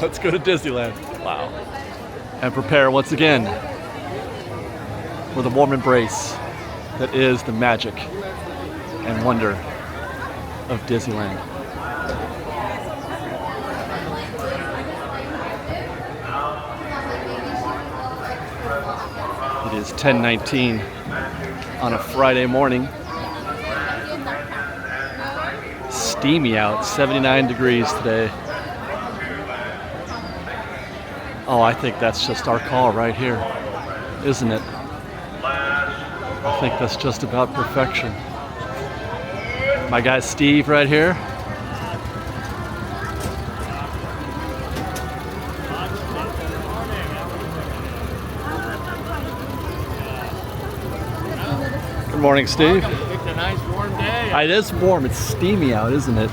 Let's go to Disneyland. Wow. And prepare once again for the warm embrace that is the magic and wonder of Disneyland. It is 10:19 on a Friday morning. Steamy out, 79 degrees today. Oh, I think that's just our call right here, isn't it? I think that's just about perfection. My guy Steve right here. Good morning, Steve. It's a nice warm day. It is warm. It's steamy out, isn't it?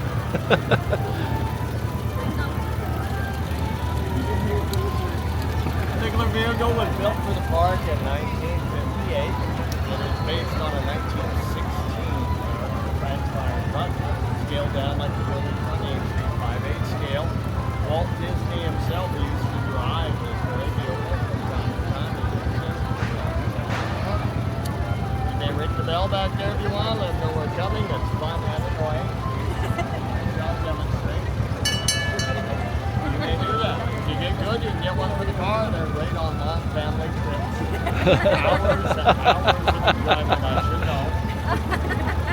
Particular vehicle was built for the park in 1958. It is based on a 1916 transpire bus, scaled down like the building on the 5/8 scale. Walt Disney himself used to drive this way vehicle from time to time. You may ring the bell back there if you want. Let them know we're coming. It's fun and annoying. I'll demonstrate. You may do that. If you get good, you can get one for the car. They're great on long family trips. Hours and hours of enjoyment, I should know.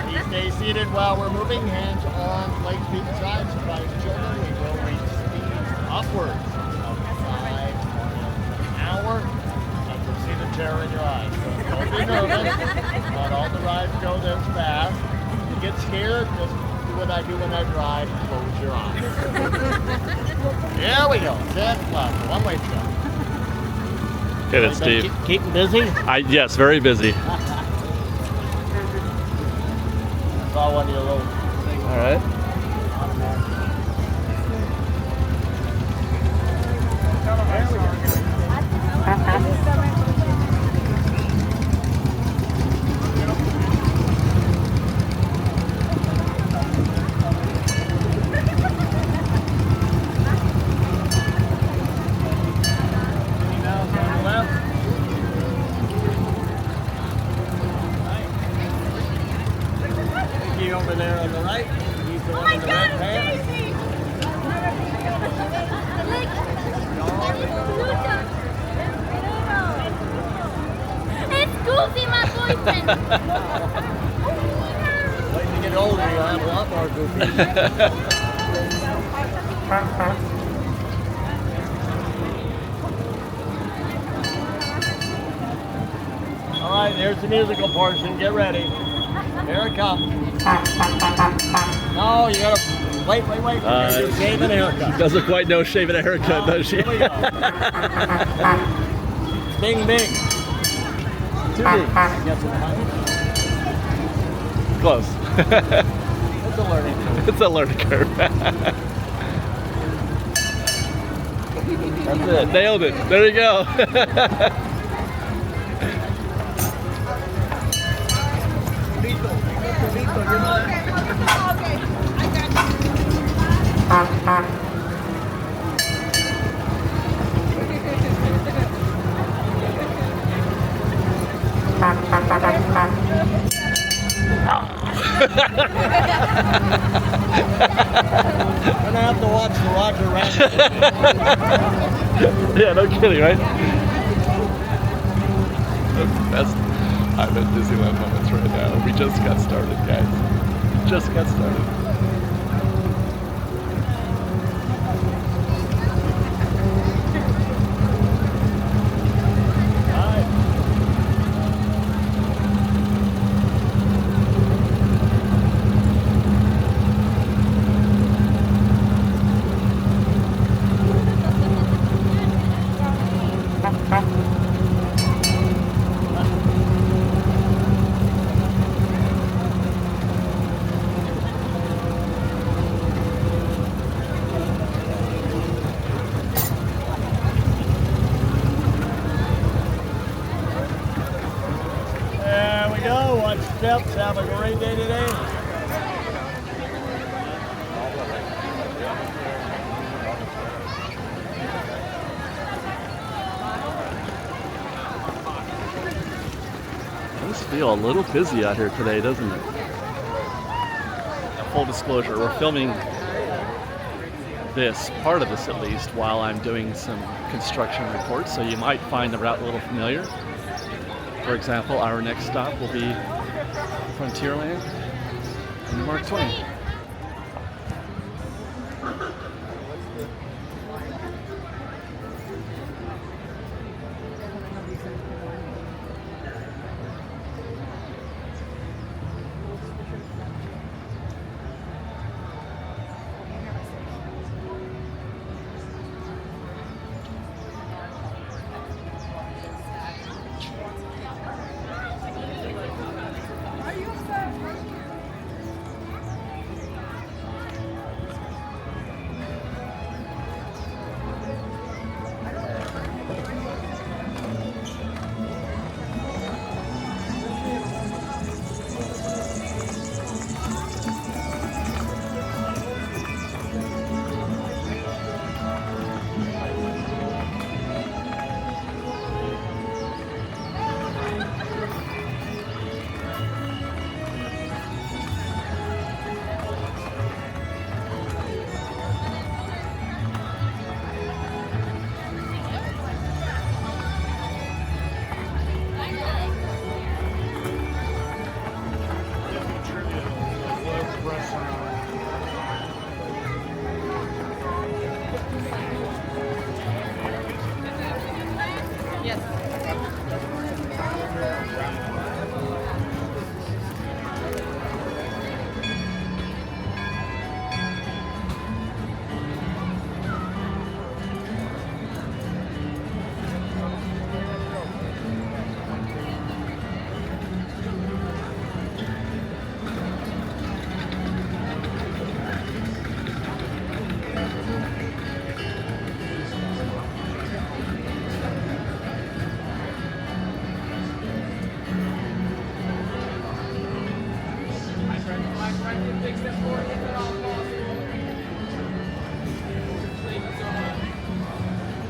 Please stay seated while we're moving. Hands on lake feet side. Surprise children. We will reach speeds upwards of 5 miles an hour. I can see the terror in your eyes. So don't be nervous. Not all the rides go this fast. If you get scared, just do what I do when I drive. Close your eyes. Here we go. Set left. One-way stop. Hit it, Steve. Keeping busy? Yes, very busy. I saw one of your little things. All right. Over there on the right. He's the one in the red pants. It's Goofy, my boyfriend. When you get older, you'll have a lot more Goofy. All right, there's the musical portion. Get ready. Here it comes. No, you gotta wait. We're gonna do shave and haircut. Doesn't quite know shave and a haircut, does she? Here we go. Bing, bing. Too big. Yes, Close. it's a learning curve. It's a learning curve. That's it. Nailed it. There you go. I'm gonna have to watch the Roger Rabbit. Yeah, no kidding, right? That's the best. I'm at Disneyland moments right now. We just got started, guys. Just got started. Steps. Have a great day today. does feel a little busy out here today, doesn't it? Full disclosure, we're filming this, part of this at least, while I'm doing some construction reports, so you might find the route a little familiar. For example, our next stop will be Frontierland and Mark Twain.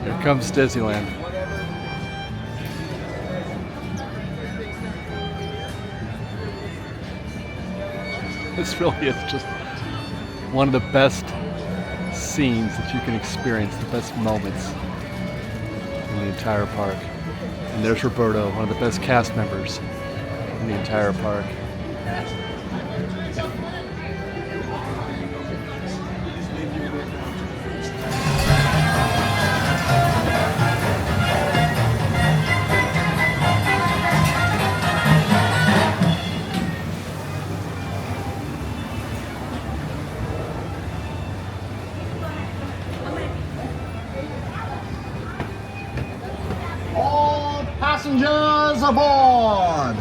Here comes Disneyland. This really is just one of the best scenes that you can experience, the best moments in the entire park. And there's Roberto, one of the best cast members in the entire park. Passengers aboard!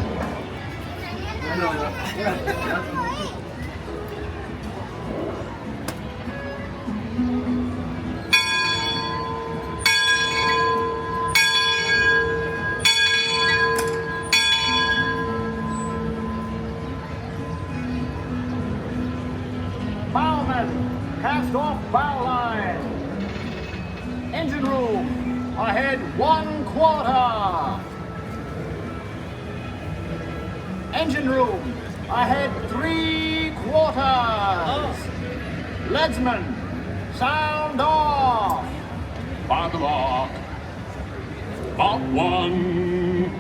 Bowman, cast off bow line. Engine room, ahead 1/4. Engine room, ahead 3/4. Leadsman, sound off. On the mark. Mark 1.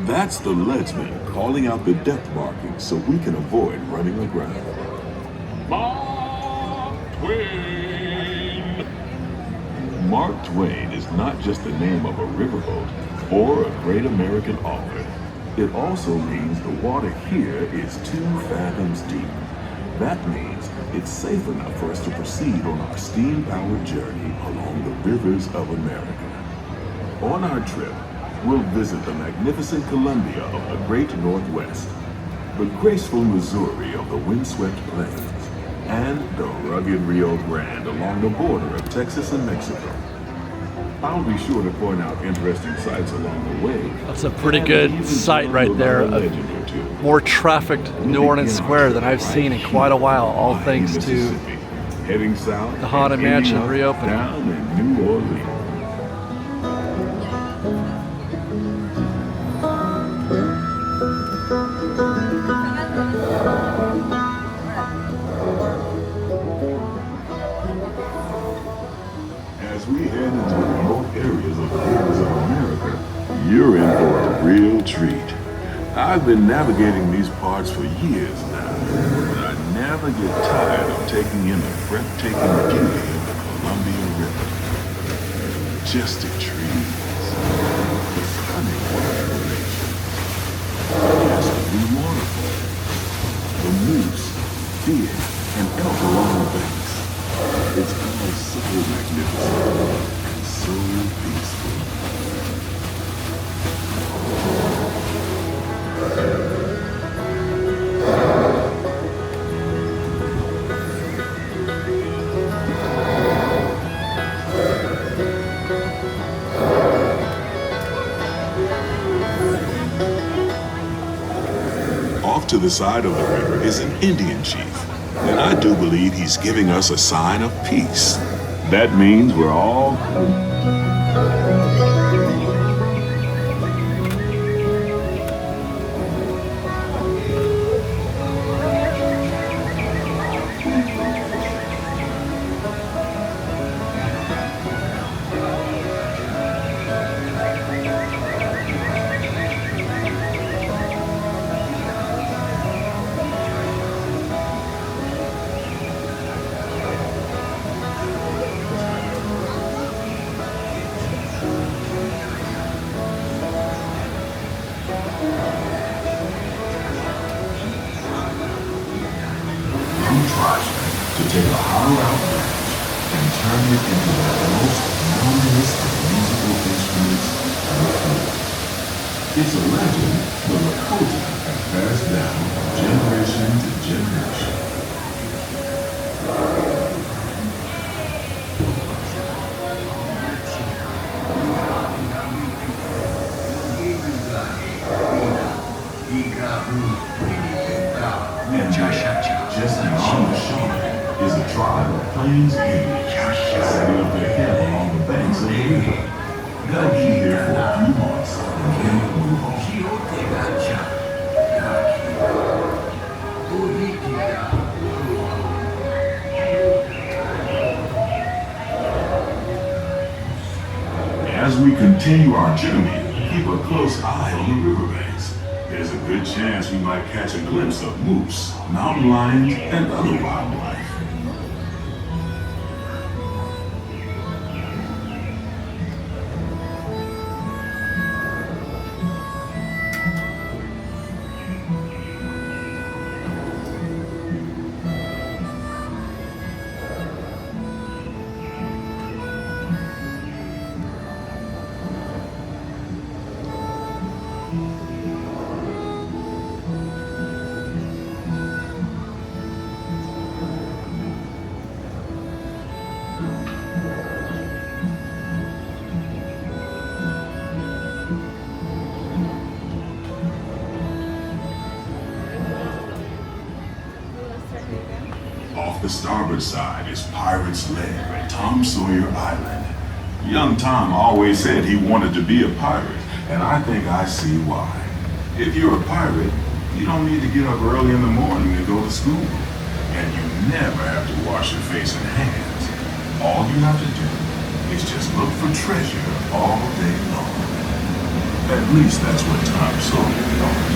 That's the leadsman calling out the depth markings so we can avoid running aground. Mark Twain. Mark Twain is not just the name of a riverboat or a great American author. It also means the water here is 2 fathoms deep. That means it's safe enough for us to proceed on our steam-powered journey along the rivers of America. On our trip, we'll visit the magnificent Columbia of the Great Northwest, the graceful Missouri of the windswept plains, and the rugged Rio Grande along the border of Texas and Mexico. I'll be sure to point out interesting sights along the way. That's a pretty good sight right there of more trafficked New Orleans Square than I've seen in quite a while, all thanks to heading south, the Haunted Mansion up reopening. Down in New Orleans. You're in for a real treat. I've been navigating these parts for years now, but I never get tired of taking in the breathtaking beauty of the Columbia River. Majestic trees, the stunning formation, just a blue waterfall, the moose, deer, and elk along the banks. It's all so magnificent and so peaceful. Off to the side of the river is an Indian chief, and I do believe he's giving us a sign of peace. That means we're all... to take a hollow-out branch and turn it into the most harmonious of musical instruments on earth. It's a legend the Lakota have passed down generation to generation. And just beyond the shoulder is a tribe of Plains Indians setting up their camp along the banks of the river. They'll be here for a few months and then move on. As we continue our journey, keep a close eye on the riverbanks. There's a good chance we might catch a glimpse of moose, mountain lions, and other wildlife. Off the starboard side is Pirate's Lair at Tom Sawyer Island. Young Tom always said he wanted to be a pirate, and I think I see why. If you're a pirate, you don't need to get up early in the morning and go to school. And you never have to wash your face and hands. All you have to do is just look for treasure all day long. At least that's what Tom Sawyer thought.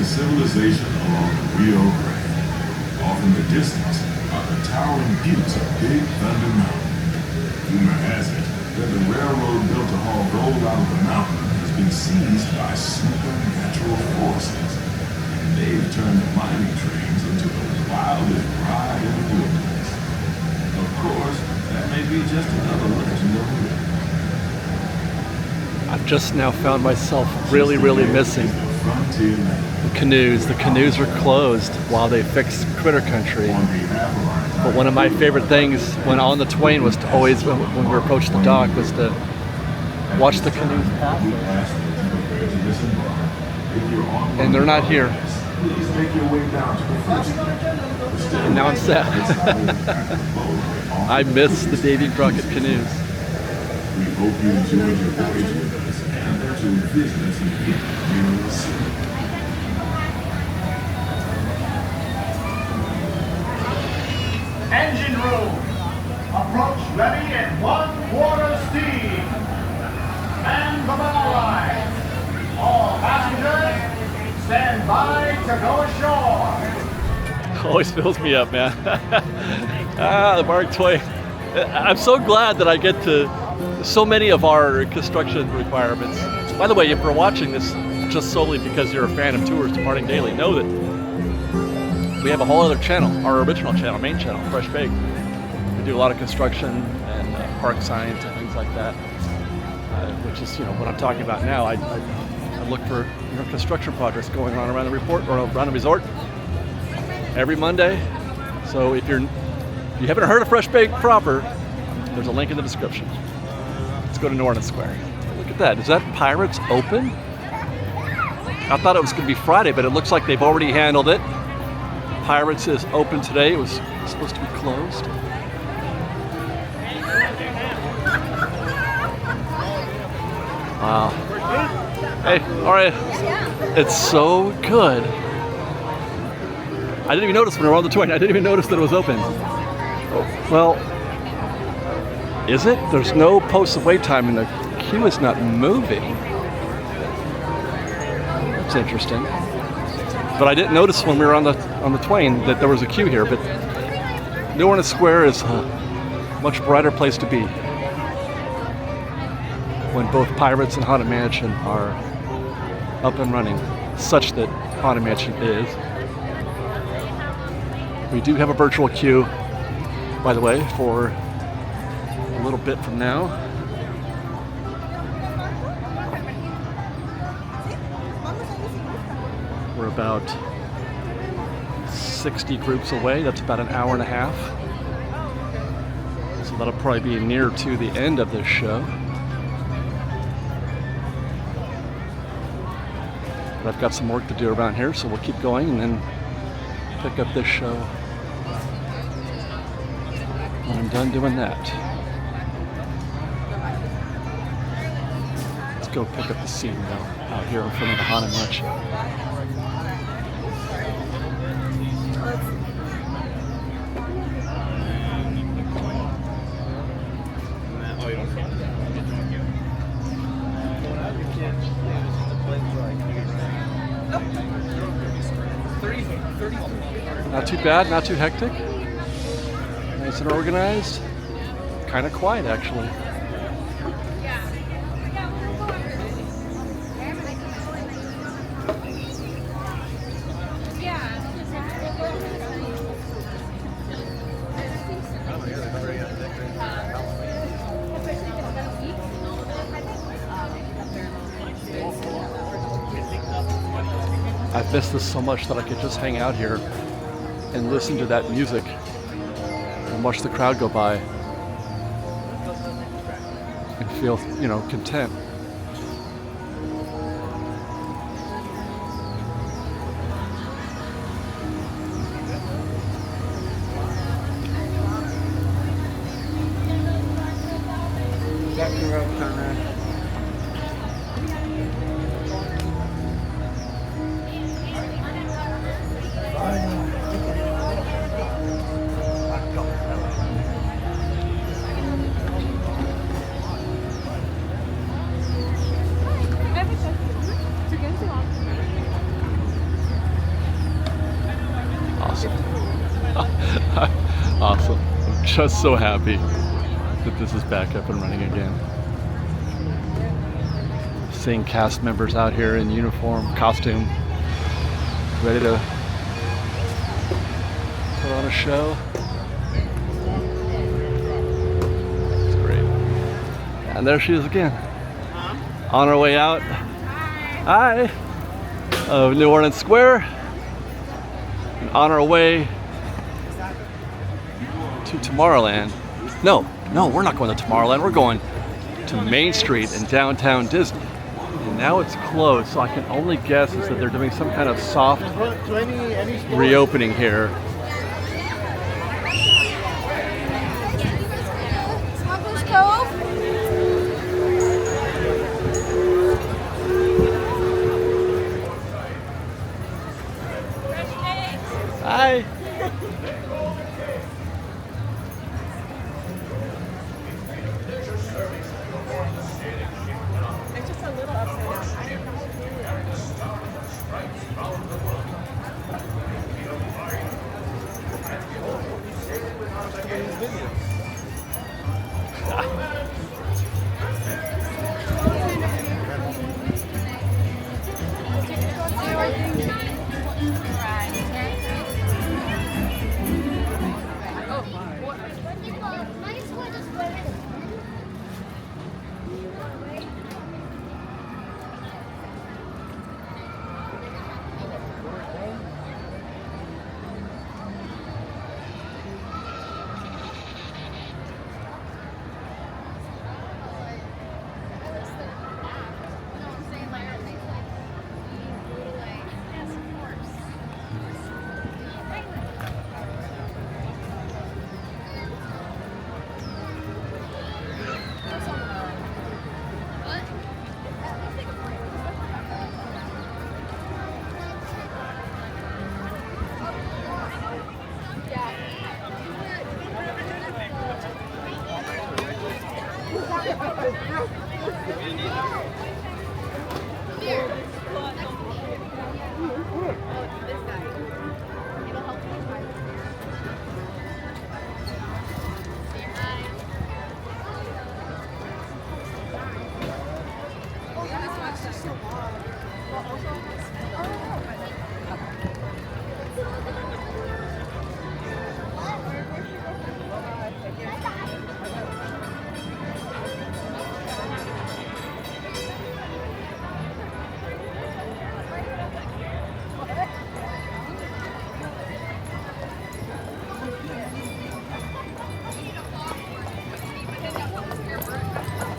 Civilization along the Rio Grande. Off in the distance are the the towering buttes of Big Thunder Mountain. Rumor has it that the railroad built to haul gold out of the mountain has been seized by supernatural forces. And they've turned the mining trains into the wildest ride in the wilderness. Of course, that may be just another legend of the river. I've just now found myself really missing the canoes. The canoes are closed while they fix Critter Country. But one of my favorite things when on the Twain was to always, when we approached the dock, was to watch the canoes pass. And they're not here. And now I'm sad. I miss the Davy Crockett canoes. We hope you enjoyed your voyage with us and that you'll visit us again real soon. Engine room. Approach ready at 1/4 steam. And the bow line. All passengers, stand by to go ashore. Always fills me up, man. The Mark Twain. I'm so glad that I get to so many of our construction requirements. By the way, if you're watching this just solely because you're a fan of Tours Departing Daily, know that we have a whole other channel, our original channel, main channel, FreshBaked. We do a lot of construction and park science and things like that, which is, what I'm talking about now. I look for construction projects going on around the resort every Monday. So if you haven't heard of FreshBaked proper, there's a link in the description. Let's go to Norton Square. Look at that. Is that Pirates open? I thought it was going to be Friday, but it looks like they've already handled it. Pirates is open today. It was supposed to be closed. Wow. Hey, all right. It's so good. I didn't even notice when we were on the Twain. I didn't even notice that it was open. Well, is it? There's no posts of wait time and the queue is not moving. That's interesting. But I didn't notice when we were on the Twain that there was a queue here. But Norton Square is a much brighter place to be when both Pirates and Haunted Mansion are up and running, such that Haunted Mansion is. We do have a virtual queue, by the way, for a little bit from now. We're about 60 groups away. That's about an hour and a half. So that'll probably be near to the end of this show. But I've got some work to do around here, so we'll keep going and then pick up this show when I'm done doing that. Let's go pick up the scene now, out here in front of the Haunted Mansion. Not too bad, not too hectic. Nice and organized. Kind of quiet, actually. I've missed this so much that I could just hang out here and listen to that music and watch the crowd go by and feel, content. Awesome. I'm just so happy that this is back up and running again. Seeing cast members out here in uniform, costume, ready to put on a show. It's great. And there she is again. On her way out. Hi. Of New Orleans Square. And on our way to Tomorrowland. No, we're not going to Tomorrowland. We're going to Main Street in downtown Disney. And now it's closed, so I can only guess is that they're doing some kind of soft reopening here. Smuggler's Cove. Hi. It's just a little upside down.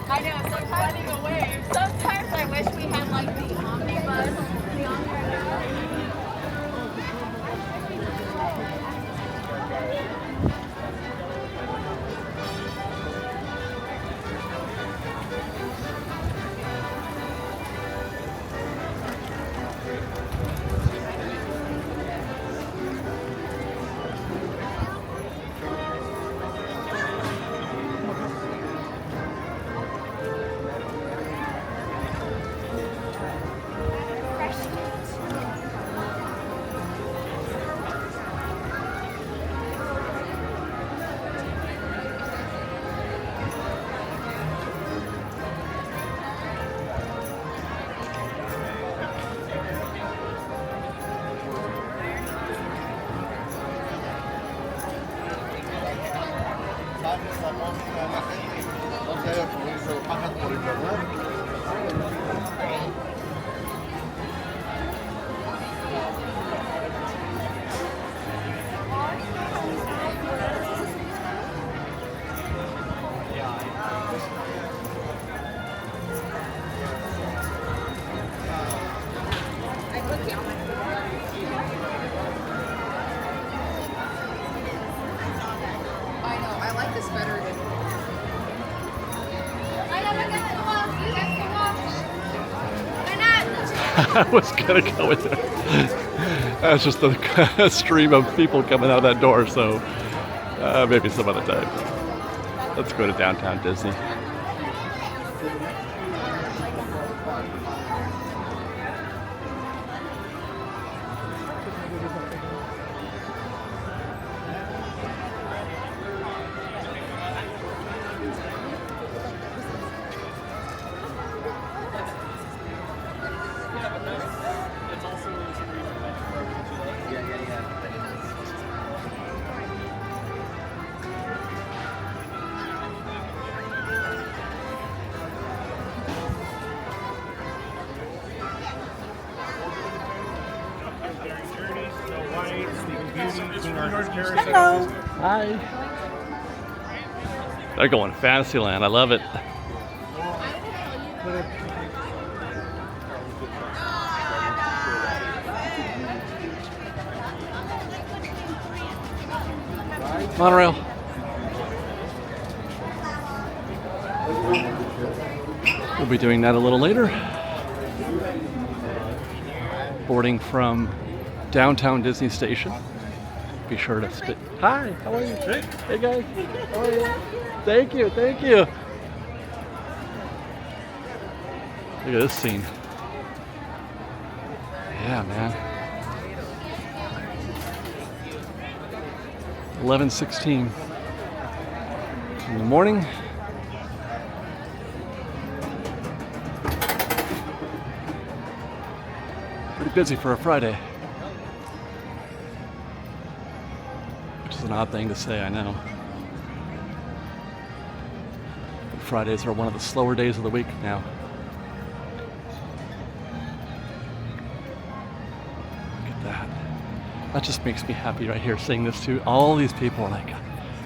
I know, sometimes running away. Sometimes I wish we had like the omnibus. I was gonna go with it. That's just the stream of people coming out of that door, so maybe some other time. Let's go to downtown Disney. Hello. Hi. They're going to Fantasyland. I love it. Monorail. We'll be doing that a little later. Boarding from downtown Disney Station. Be sure to stay. Hi, how are you? Hey guys, how are you? Thank you, thank you. Look at this scene. Yeah, man. 11:16 in the morning. Pretty busy for a Friday. Which is an odd thing to say, I know. But Fridays are one of the slower days of the week now. Look at that. That just makes me happy right here saying this to all these people. Like,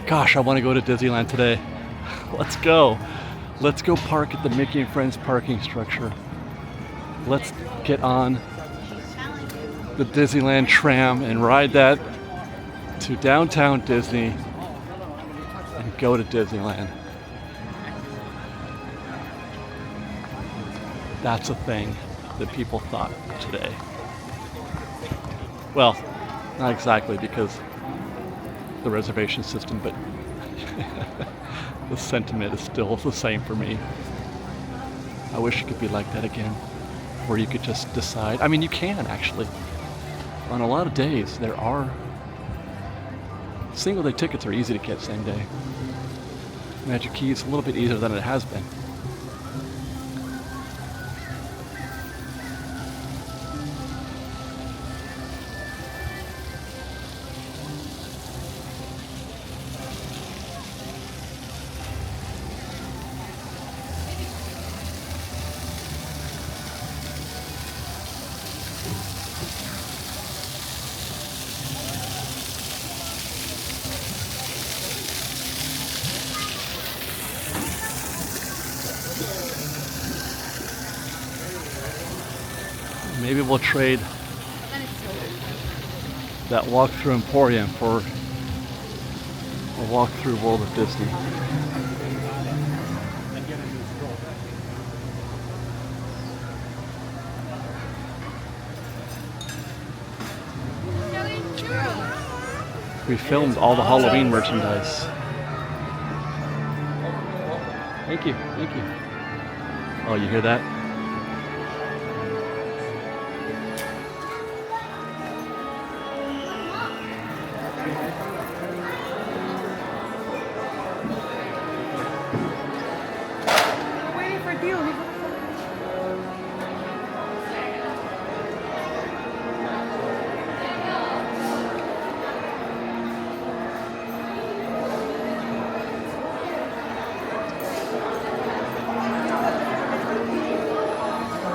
gosh, I want to go to Disneyland today. Let's go. Let's go park at the Mickey and Friends parking structure. Let's get on the Disneyland tram and ride that to downtown Disney and go to Disneyland. That's a thing that people thought today. Well, not exactly because the reservation system, but the sentiment is still the same for me. I wish it could be like that again, where you could just decide. I mean, you can actually. On a lot of days, there are single day tickets are easy to get same day. Magic Key is a little bit easier than it has been. Maybe we'll trade that walk-through Emporium for a walk-through World of Disney. We filmed all the Halloween merchandise. Thank you, thank you. Oh, you hear that?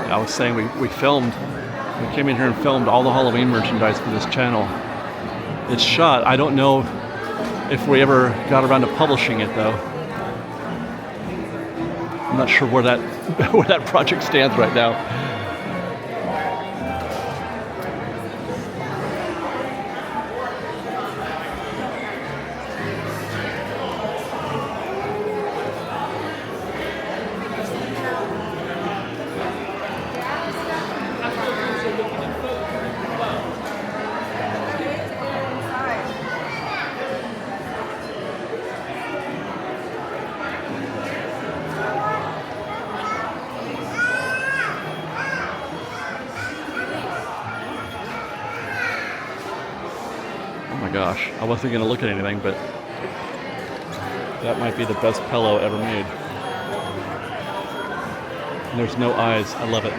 I was saying we came in here and filmed all the Halloween merchandise for this channel. It's shot. I don't know if we ever got around to publishing it though. I'm not sure where that project stands right now. Gosh, I wasn't gonna look at anything, but that might be the best pillow ever made. And there's no eyes. I love it.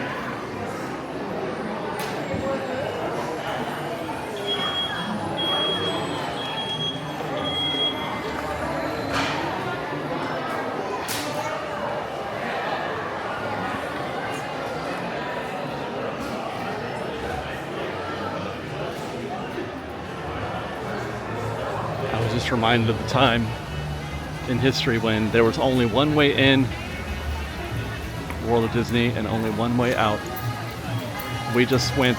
just reminded of the time in history when there was only one way in World of Disney and only one way out. We just went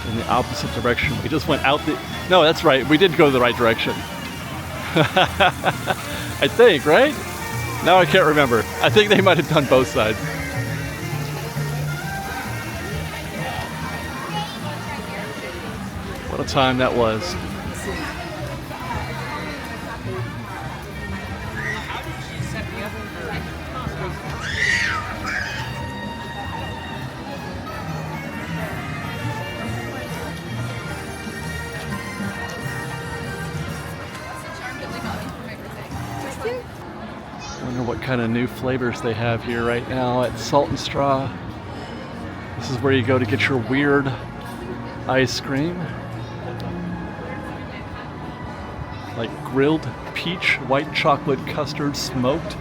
in the opposite direction. We just went out the... No, that's right. We did go the right direction. I think, right? Now I can't remember. I think they might have done both sides. What a time that was. I wonder what kind of new flavors they have here right now at Salt and Straw. This is where you go to get your weird ice cream. Like grilled peach, white chocolate custard, smoked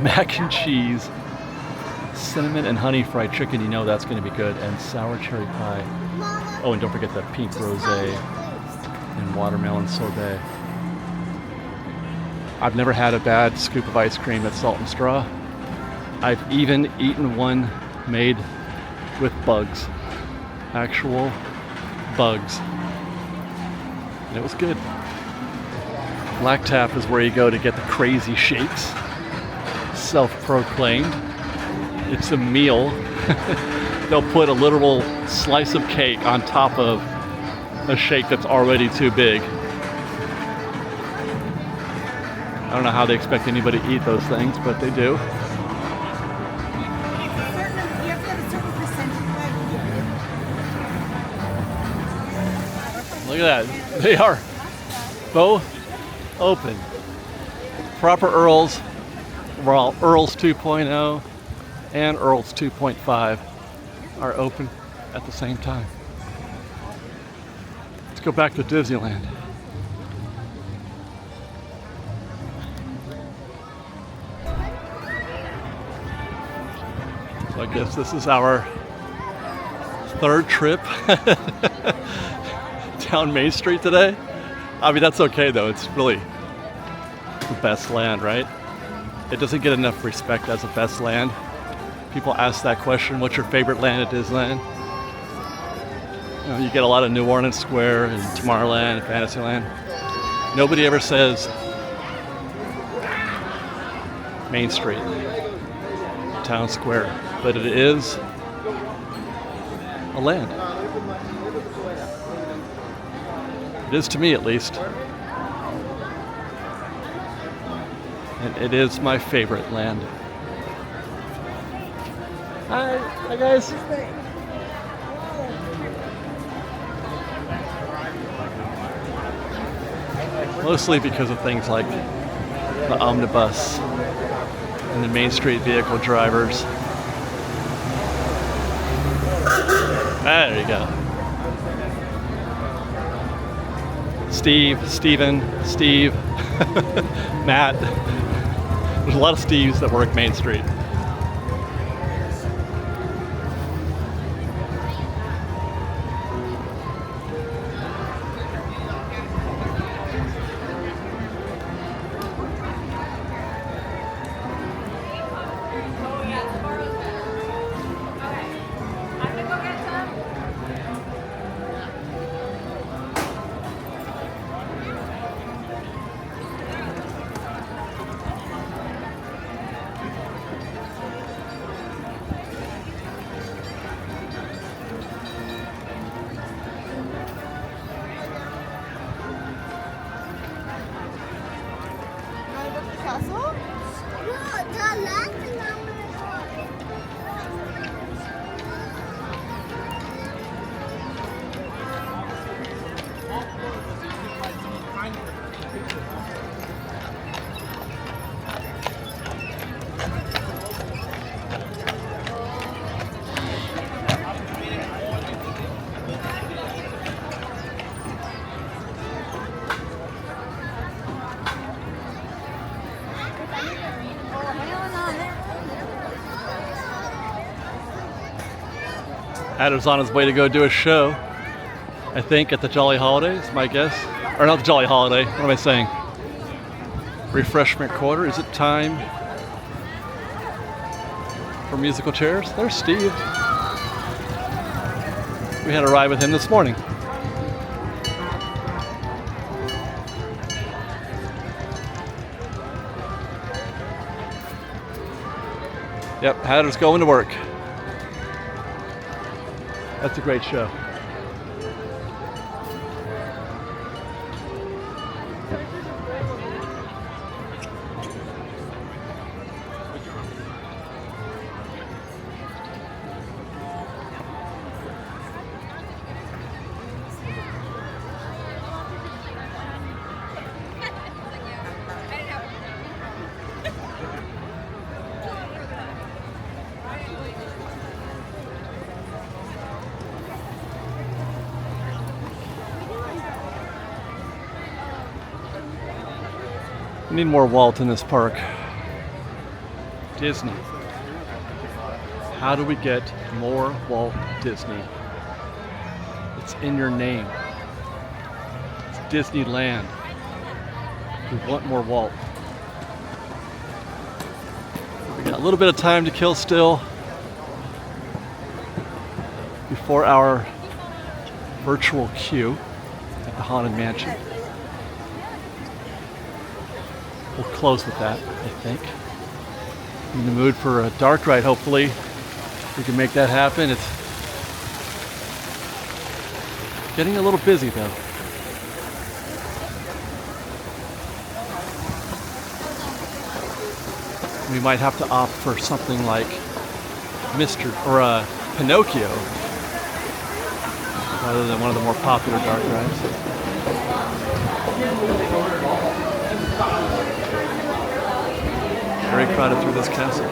mac and cheese, cinnamon and honey fried chicken. You know that's going to be good. And sour cherry pie. Oh, and don't forget that pink rosé and watermelon sorbet. I've never had a bad scoop of ice cream at Salt and Straw. I've even eaten one made with bugs. Actual bugs. And it was good. Black Tap is where you go to get the crazy shakes. Self-proclaimed. It's a meal. They'll put a literal slice of cake on top of a shake that's already too big. I don't know how they expect anybody to eat those things, but they do. Look at that. They are both open. Proper Earls, well, Earls 2.0 and Earls 2.5 are open at the same time. Let's go back to Disneyland. So I guess this is our third trip down Main Street today. I mean, that's okay though. It's really the best land, right? It doesn't get enough respect as the best land. People ask that question, what's your favorite land at Disneyland? You know, you get a lot of New Orleans Square and Tomorrowland and Fantasyland. Nobody ever says Main Street, Town Square, but it is a land. It is to me, at least. And it is my favorite land. Hi guys. Mostly because of things like the omnibus and the Main Street vehicle drivers. There you go. Steve, Steven, Steve, Matt. There's a lot of Steves that work Main Street. Adam's on his way to go do a show, I think, at the Jolly Holidays, my guess. Or not the Jolly Holiday. What am I saying? Refreshment quarter. Is it time for musical chairs? There's Steve. We had a ride with him this morning. Yep, Hatter's going to work. That's a great show. We need more Walt in this park. Disney. How do we get more Walt Disney? It's in your name. It's Disneyland. We want more Walt. We got a little bit of time to kill still before our virtual queue at the Haunted Mansion. We'll close with that, I think. In the mood for a dark ride, hopefully. We can make that happen. It's getting a little busy though. We might have to opt for something like Pinocchio rather than one of the more popular dark rides. Very crowded through this castle.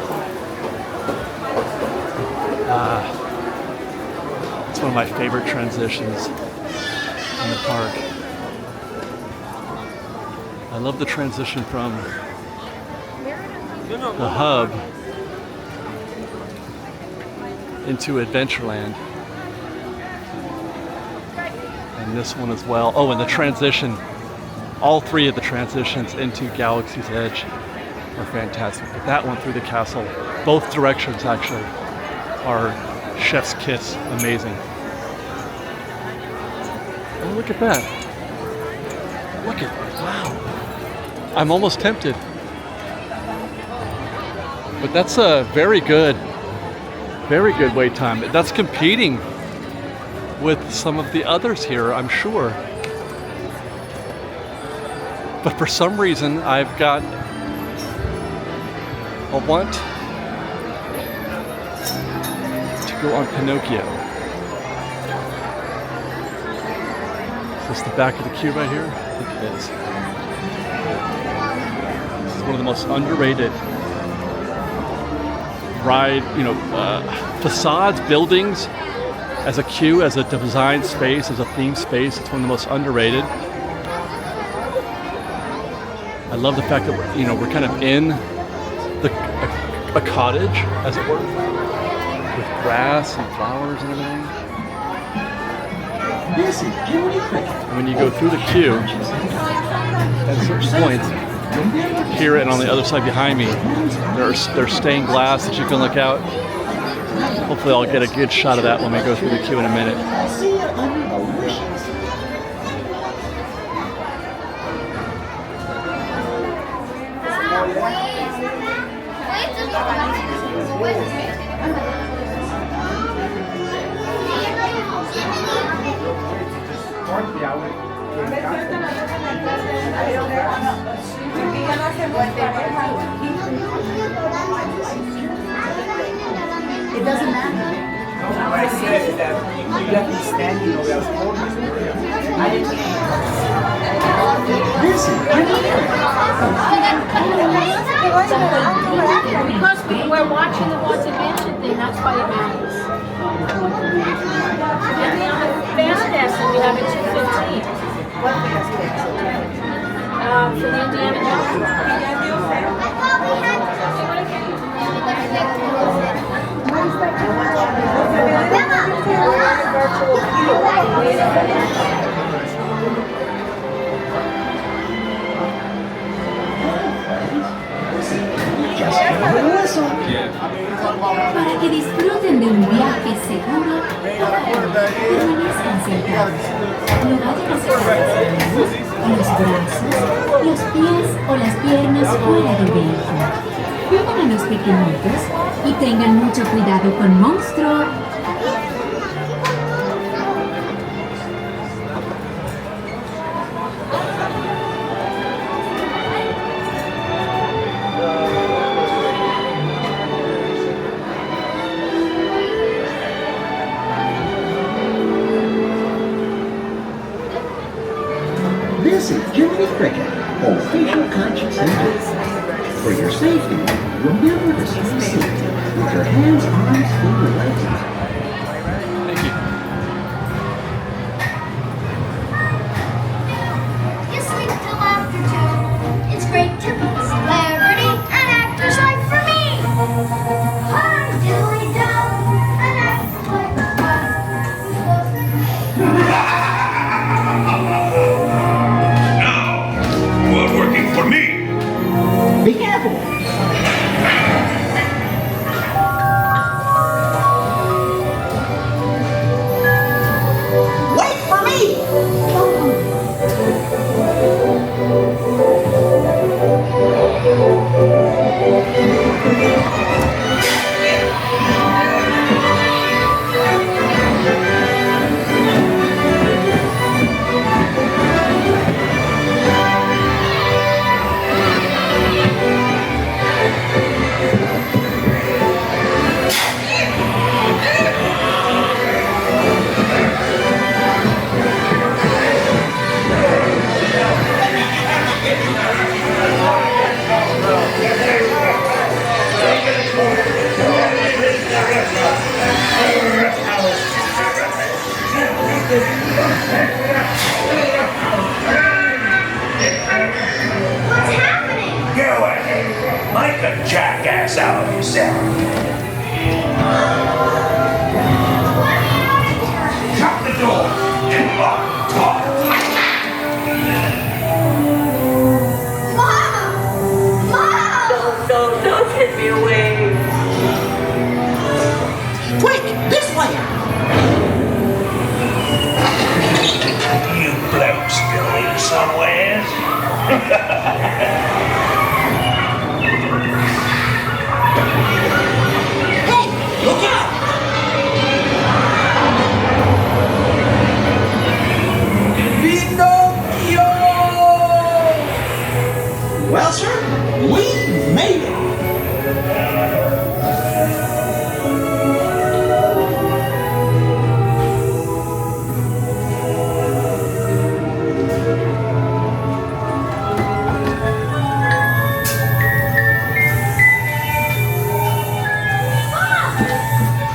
It's one of my favorite transitions in the park. I love the transition from the hub into Adventureland. And this one as well. Oh, and the transition, all three of the transitions into Galaxy's Edge are fantastic. But that one through the castle, both directions actually, are chef's kiss amazing. Oh, look at that. Look at, wow. I'm almost tempted. But that's a very good wait time. That's competing with some of the others here, I'm sure. But for some reason, I've got a want to go on Pinocchio. Is this the back of the queue right here? I think it is. This is one of the most underrated ride, facades, buildings, as a queue, as a design space, as a theme space. It's one of the most underrated. I love the fact that we're kind of in a cottage, as it were, with grass and flowers and everything. And when you go through the queue, at certain points, here and on the other side behind me, there's stained glass that you can look out. Hopefully I'll get a good shot of that when we go through the queue in a minute. It doesn't matter. What I said is that you have to be standing over those corners. I didn't Because we're watching the Haunted Mansion thing, that's why it matters. Fantastic, we have it 2:15. What fast For the Indiana peligroso, para que disfruten de un viaje seguro, permanezcan sentados, no vayan a sacar las manos, los brazos, los pies o las piernas fuera del vehículo. Cuiden a los pequeñitos y tengan mucho cuidado con Monstruo. This is Jiminy Cricket, official conscience engine. For your safety, remember to stay seated with your hands, arms, feet, and legs. Thank you. You sleep till after 2. It's great to be a celebrity, an actor's life for me. Hi, diddly-do, an actor's life Well, working for me. Be careful. Wait for me! What's happening? Go ahead. Make a jackass out of yourself. Shut the door and lock the door. Mom! Mom! Don't hit me away. Quick, this way! You blokes going somewhere? Hey, look out! Pinocchio! Well, sir, we made it.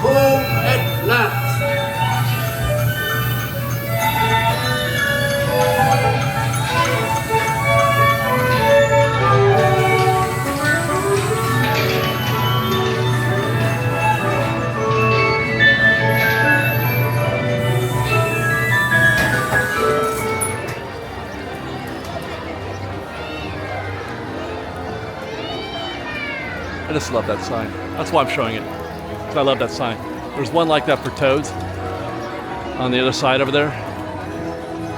Home at last. I just love that sign. That's why I'm showing it. 'Cause I love that sign. There's one like that for Toads on the other side over there.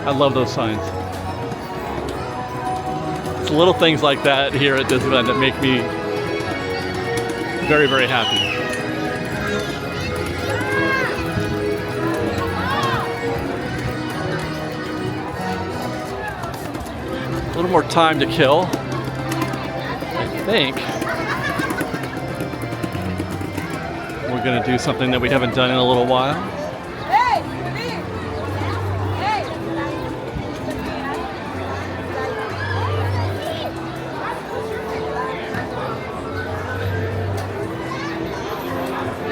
I love those signs. It's little things like that here at Disneyland that make me very, very happy. A little more time to kill, I think. We're gonna do something that we haven't done in a little while. Hey, Steve! Hey!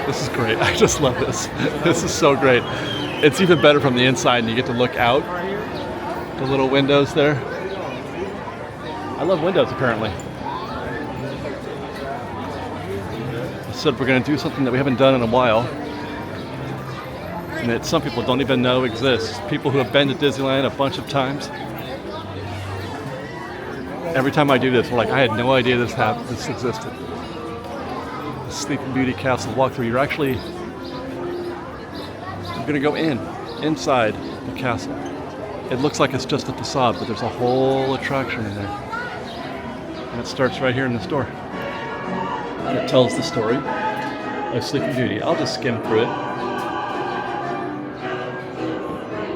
This is great. I just love this. This is so great. It's even better from the inside and you get to look out the little windows there. I love windows apparently. I said we're going to do something that we haven't done in a while. And that some people don't even know exists. People who have been to Disneyland a bunch of times. Every time I do this, we're like, I had no idea this existed. Sleeping Beauty Castle walkthrough. You're actually going to go inside the castle. It looks like it's just a facade, but there's a whole attraction in there. And it starts right here in this door. And it tells the story of Sleeping Beauty. I'll just skim through it.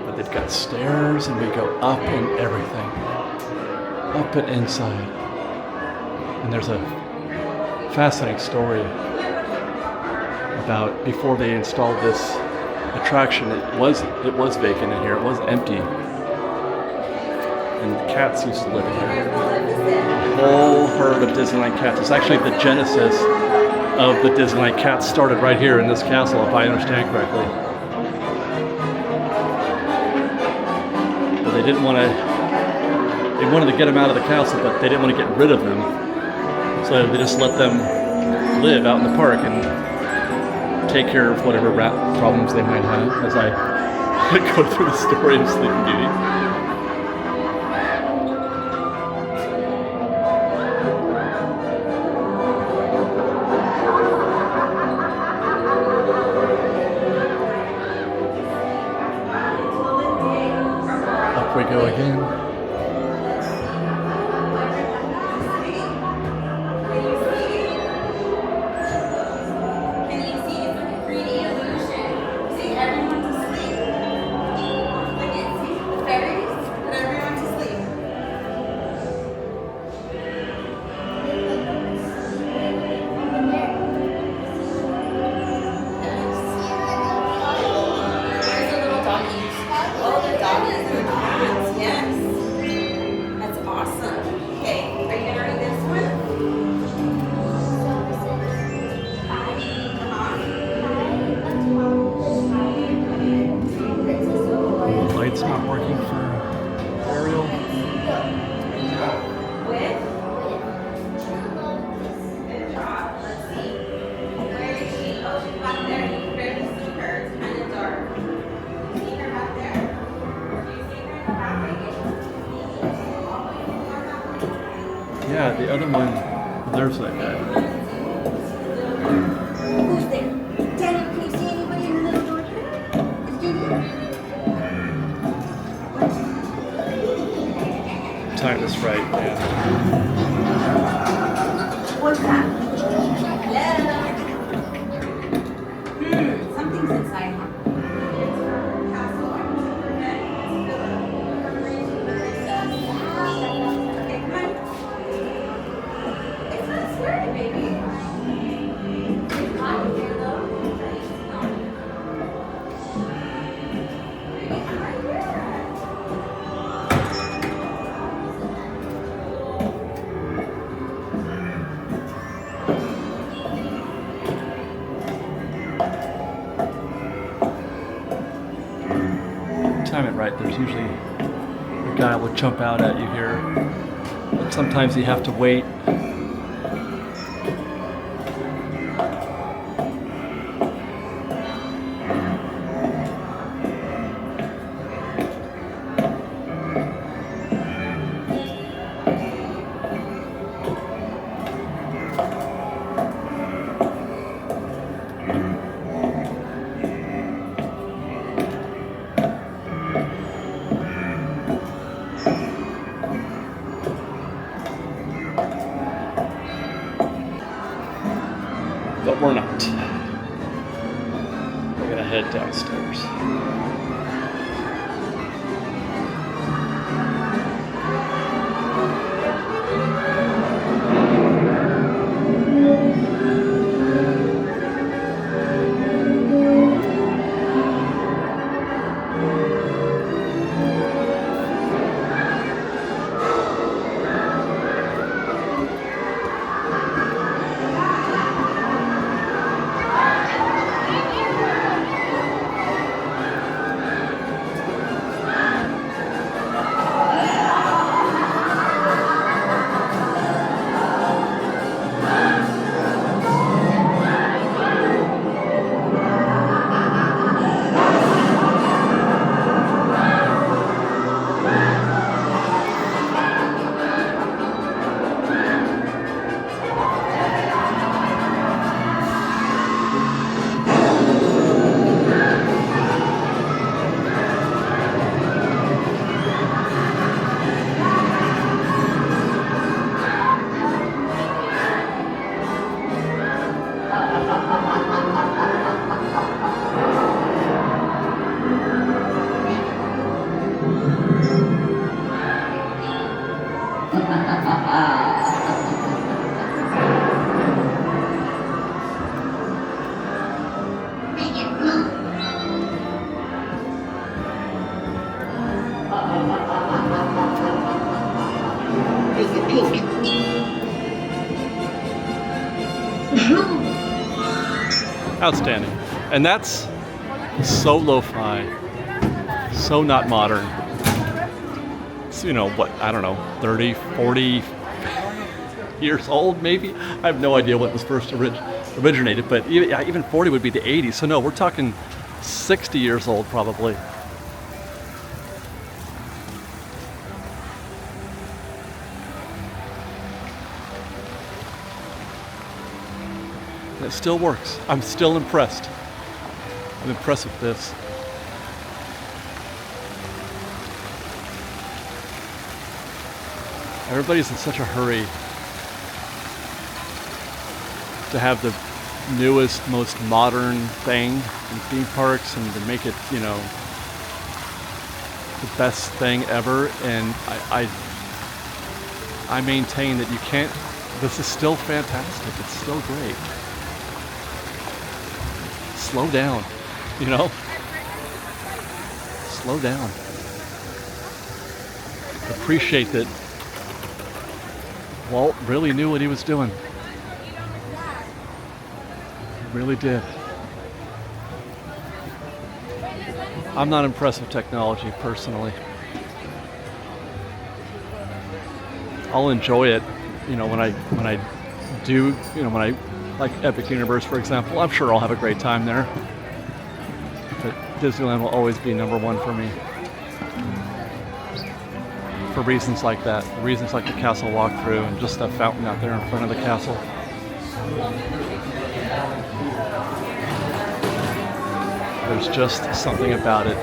But they've got stairs, and we go up and everything. Up and inside. And there's a fascinating story about before they installed this attraction, it was vacant in here, it was empty. And cats used to live in here. A whole herd of Disneyland cats. It's actually the genesis of the Disneyland cats started right here in this castle, if I understand correctly. But they didn't want to, they wanted to get them out of the castle, but they didn't want to get rid of them. So they just let them live out in the park and take care of whatever rat problems they might have as I go through the story of Sleeping Beauty. Up we go again. Yeah, the other one, there's that guy. Who's there? Daniel, can you see anybody in the little door here? Is Judy? Time this right, man. What's that? Hello? Something's inside. Time it right, there's usually a guy will jump out at you here, but sometimes you have to wait. But we're not. We're gonna head downstairs. Outstanding. And that's so lo-fi, so not modern. It's, you know, what, I don't know, 30, 40 years old maybe? I have no idea what was first originated, but even 40 would be the 80s. So no, we're talking 60 years old probably. It still works. I'm still impressed. I'm impressed with this. Everybody's in such a hurry to have the newest, most modern thing in theme parks and to make it, you know, the best thing ever. And I maintain that you can't, this is still fantastic. It's still great. Slow down, you know? Slow down. Appreciate that Walt really knew what he was doing. He really did. I'm not impressed with technology personally. I'll enjoy it, you know, when I do, you know, when I like Epic Universe, for example. I'm sure I'll have a great time there. But Disneyland will always be #1 for me. For reasons like that. Reasons like the castle walkthrough and just that fountain out there in front of the castle. There's just something about it.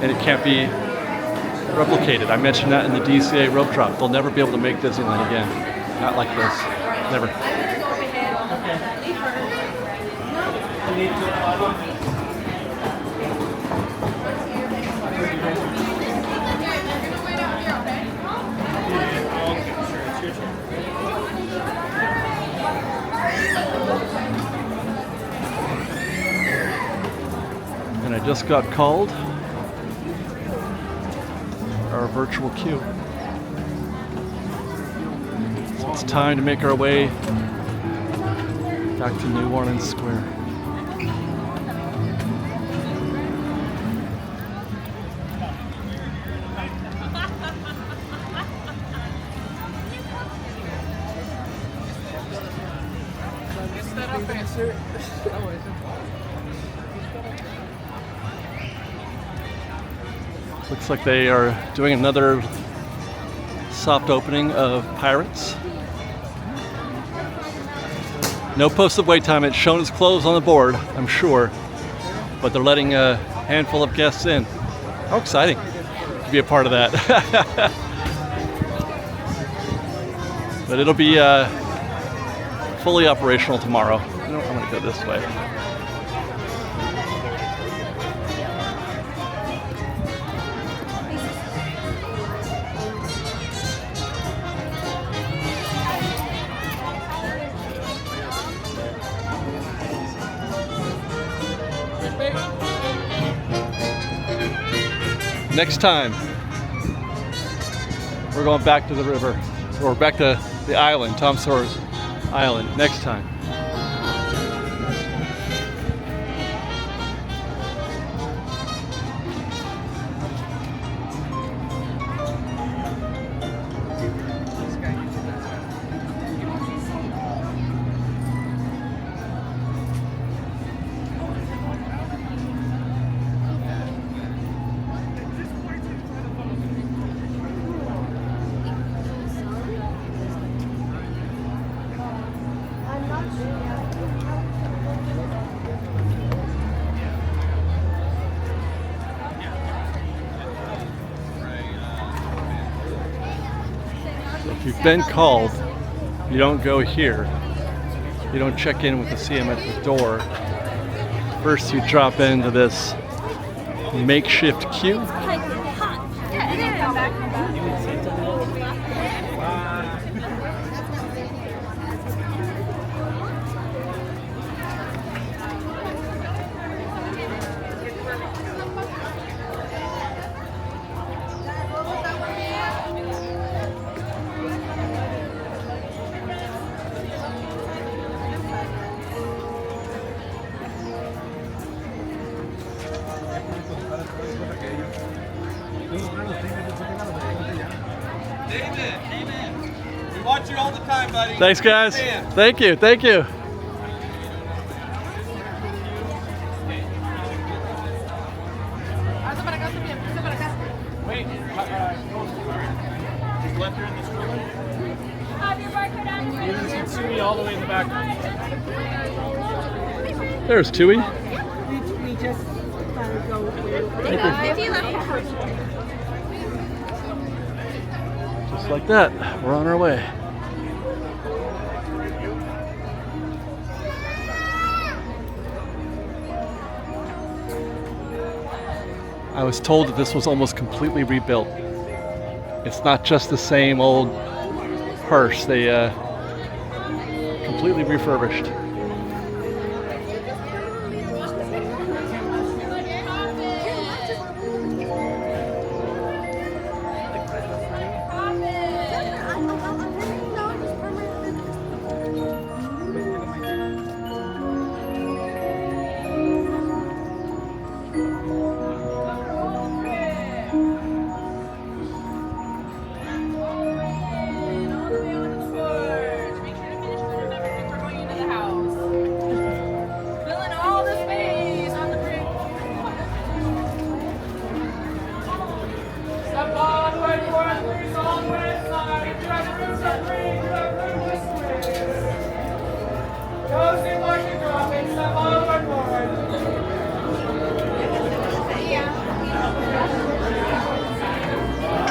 And it can't be replicated. I mentioned that in the DCA rope drop. They'll never be able to make Disneyland again. Not like this. Never. And I just got called our virtual queue. So it's time to make our way back to New Orleans Square. Looks like they are doing another soft opening of Pirates. No posted wait time. It's shown as closed on the board, I'm sure, but they're letting a handful of guests in. How exciting to be a part of that. But it'll be fully operational tomorrow. I'm going to go this way. Next time, we're going back to the river, or back to the island, Tom Sawyer's Island, next time. If you've been called, you don't go here. You don't check in with the CM at the door. First you drop into this makeshift queue. We watch you all the time, buddy. Thanks, guys. Man. Thank you. Thank you. Wait, just left her in the stroller. You see me all the way in the back. There's Tui. We just go Just like that, we're on our way. I was told that this was almost completely rebuilt. It's not just the same old hearse. They completely refurbished.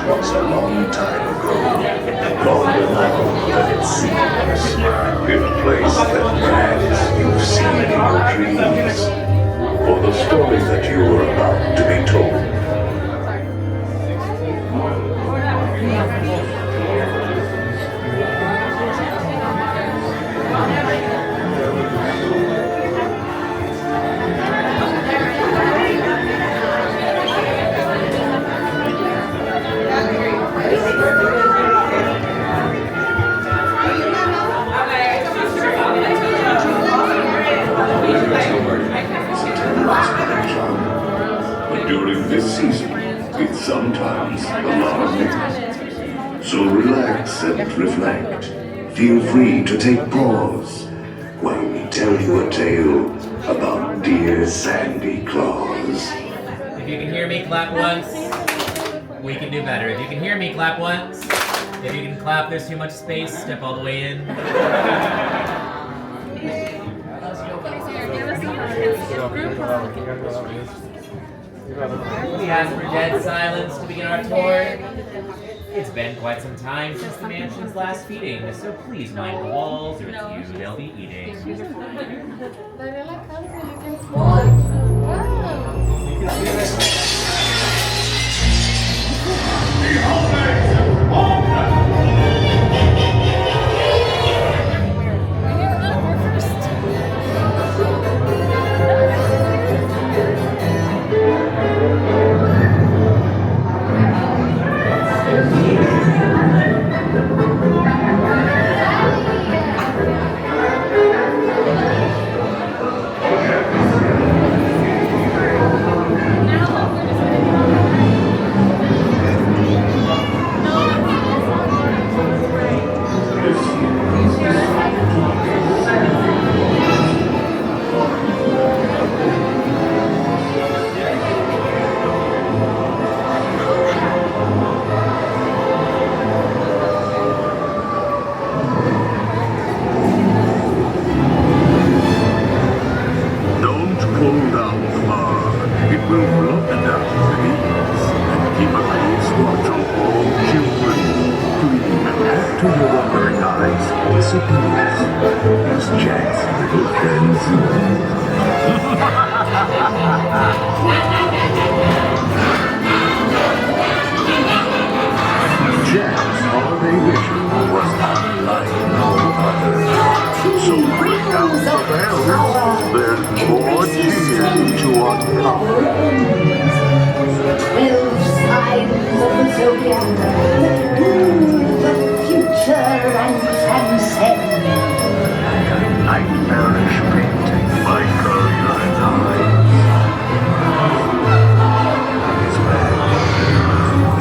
Once a long time ago, longer than I hope that it seems, in a place that perhaps you've seen in your dreams, for the story that you are about to be told. But during this season, it's sometimes alarming. So relax and reflect. Feel free to take pause while we tell you a tale about dear Sandy Claus. If you can hear me, clap once. We can do better. If you can hear me, clap once. If you can clap, there's too much space. Step all the way in. We ask for dead silence to begin our tour. It's been quite some time since the mansion's last feeding, so please mind the walls, or it's you they'll be eating.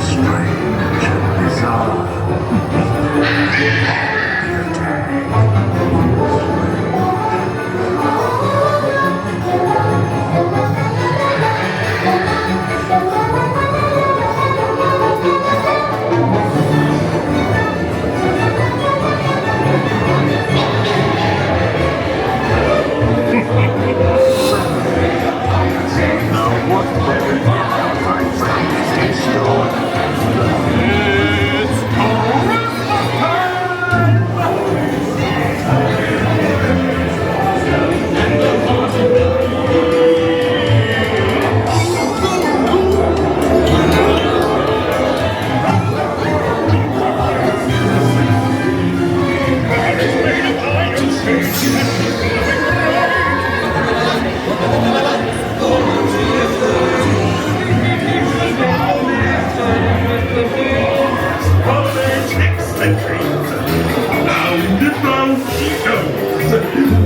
Strange and bizarre.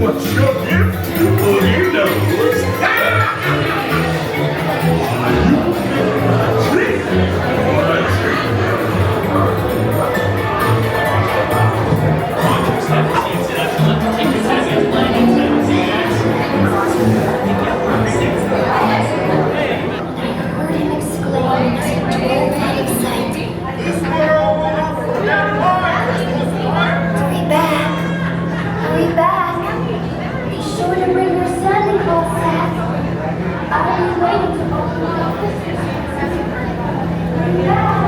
What's your gift? Who do you know? Hurry back. Be sure to bring your Santa Claus sack. I'll be waiting to open my Christmas present. Hurry back.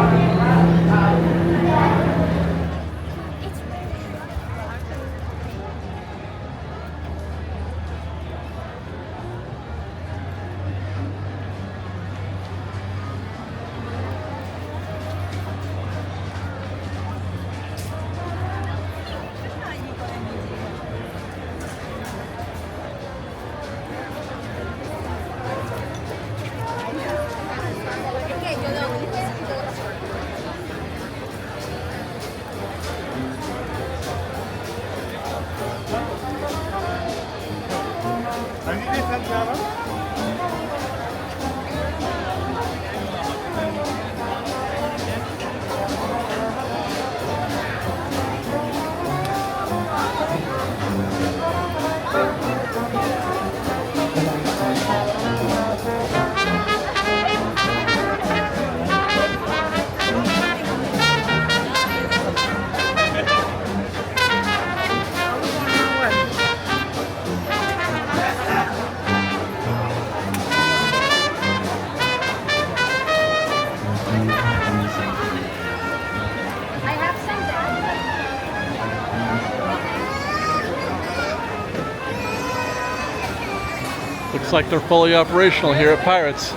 Looks like they're fully operational here at Pirates.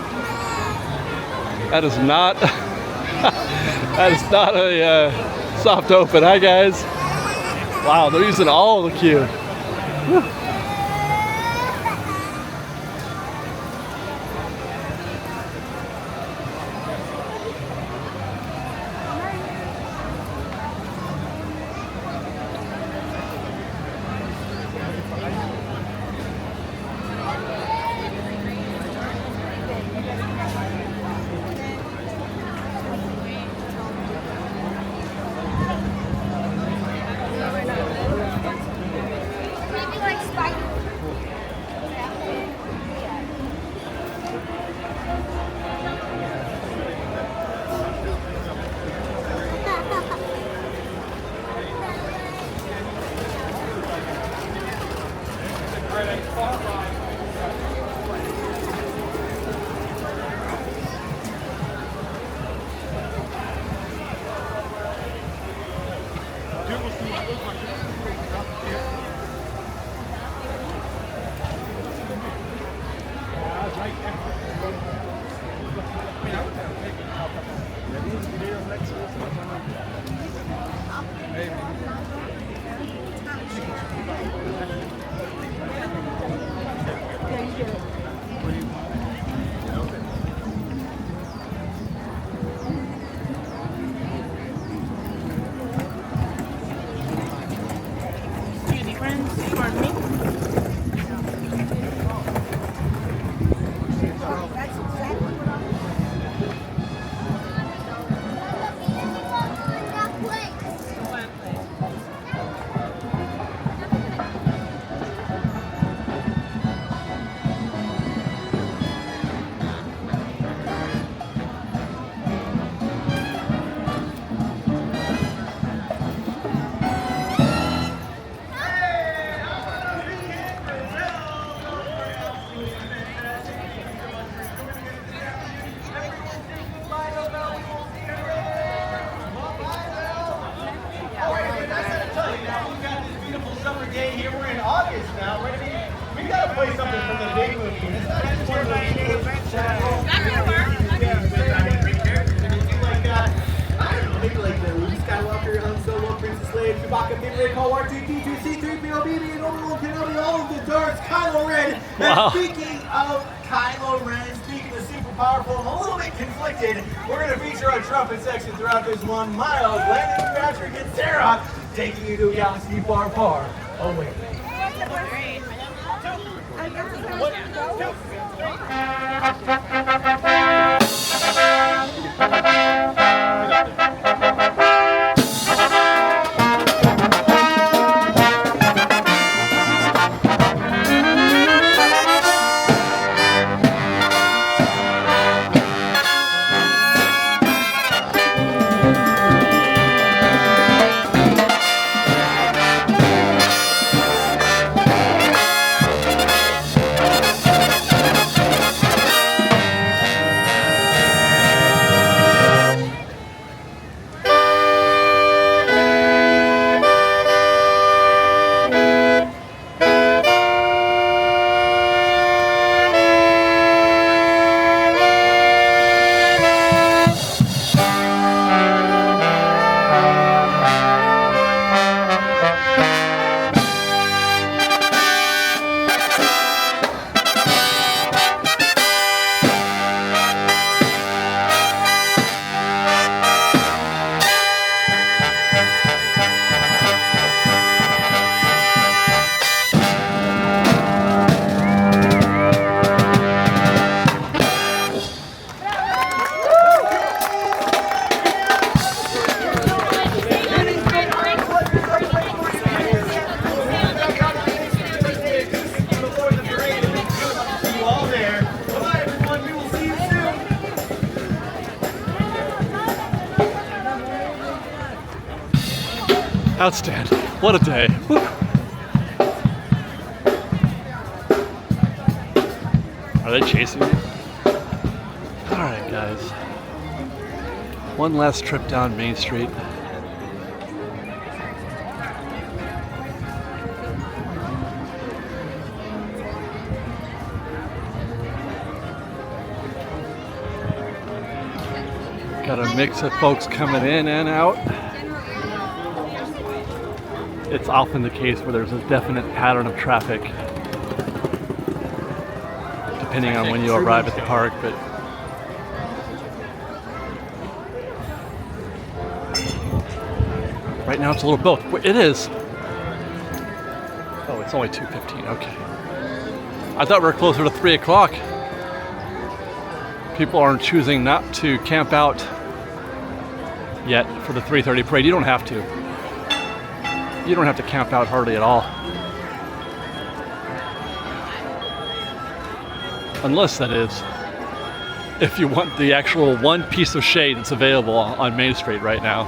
That is not that is not a soft open. Hi guys. Wow, they're using all of the queue. Whew. now. We've got this beautiful summer day here. We're in August now, right? I mean, we got to play something from the big movie. And it's not just one of those movies that maybe like the Luke Skywalker, Han Solo, Princess Leia, Chewbacca, Midway, Call R2-D2, C-3PO, BB, and Obi-Wan Kenobi, all of the Darths, Kylo Ren. Wow. And speaking of Kylo Ren, speaking of super powerful, I'm a little bit conflicted. We're going to feature our trumpet section throughout this one. Miles, Landon, Patrick, and Sarah taking you to a galaxy far, far away. Outstanding. What a day. Woo. Are they chasing me? Alright, guys. One last trip down Main Street. Got a mix of folks coming in and out. It's often the case where there's a definite pattern of traffic depending on when you arrive at the park, but right now it's a little both. It is. Oh, it's only 2:15. Okay. I thought we were closer to 3 o'clock. People are choosing not to camp out yet for the 3:30 parade. You don't have to. You don't have to camp out hardly at all. Unless, that is, if you want the actual one piece of shade that's available on Main Street right now,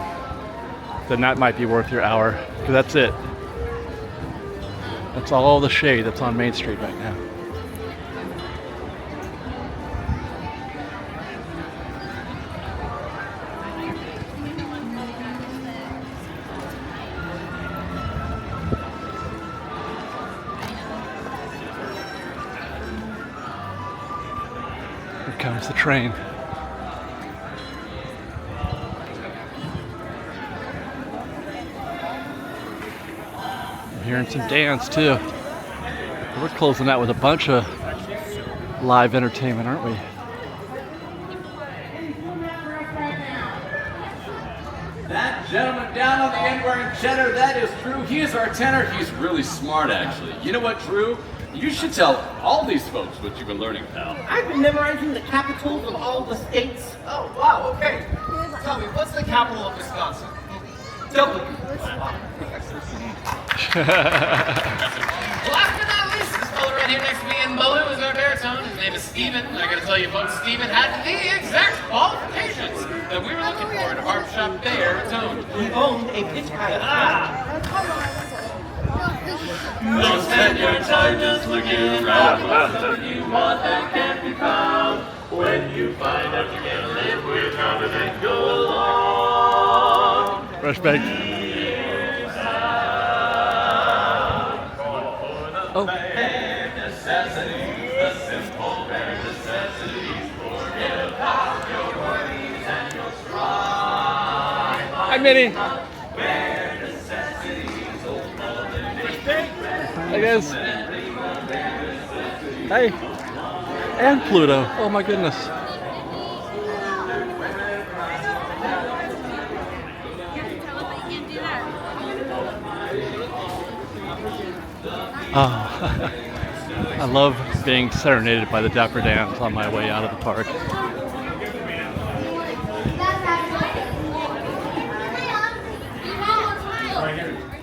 then that might be worth your hour, because that's it. That's all the shade that's on Main Street right now. Here comes the train. I'm hearing some dance too. We're closing out with a bunch of live entertainment, aren't we? That gentleman down on the end wearing cheddar, that is Drew. He is our tenor. He's really smart, actually. You know what, Drew? You should tell all these folks what you've been learning, pal. I've been memorizing the capitals of all the states. Oh, wow, okay. Tell me, what's the capital of Wisconsin? W. Well, last but not least, this fellow right here next to me in blue is our baritone. His name is Steven. And I gotta tell you folks, Steven had the exact qualifications that we were looking for in a barbershop baritone. He owned a pitch guy. Don't spend your time just looking around. What you want that can't be found. When you find out you can live without it, then go along. FreshBaked. Oh. Bare necessities, the simple bare necessities. Forget about your worries and your strife. Hi, Minnie. Bare necessities, old mother nature. Hi, guys. Hey. And Pluto. Oh my goodness. Oh, I love being serenaded by the Dapper Dans on my way out of the park. Right here.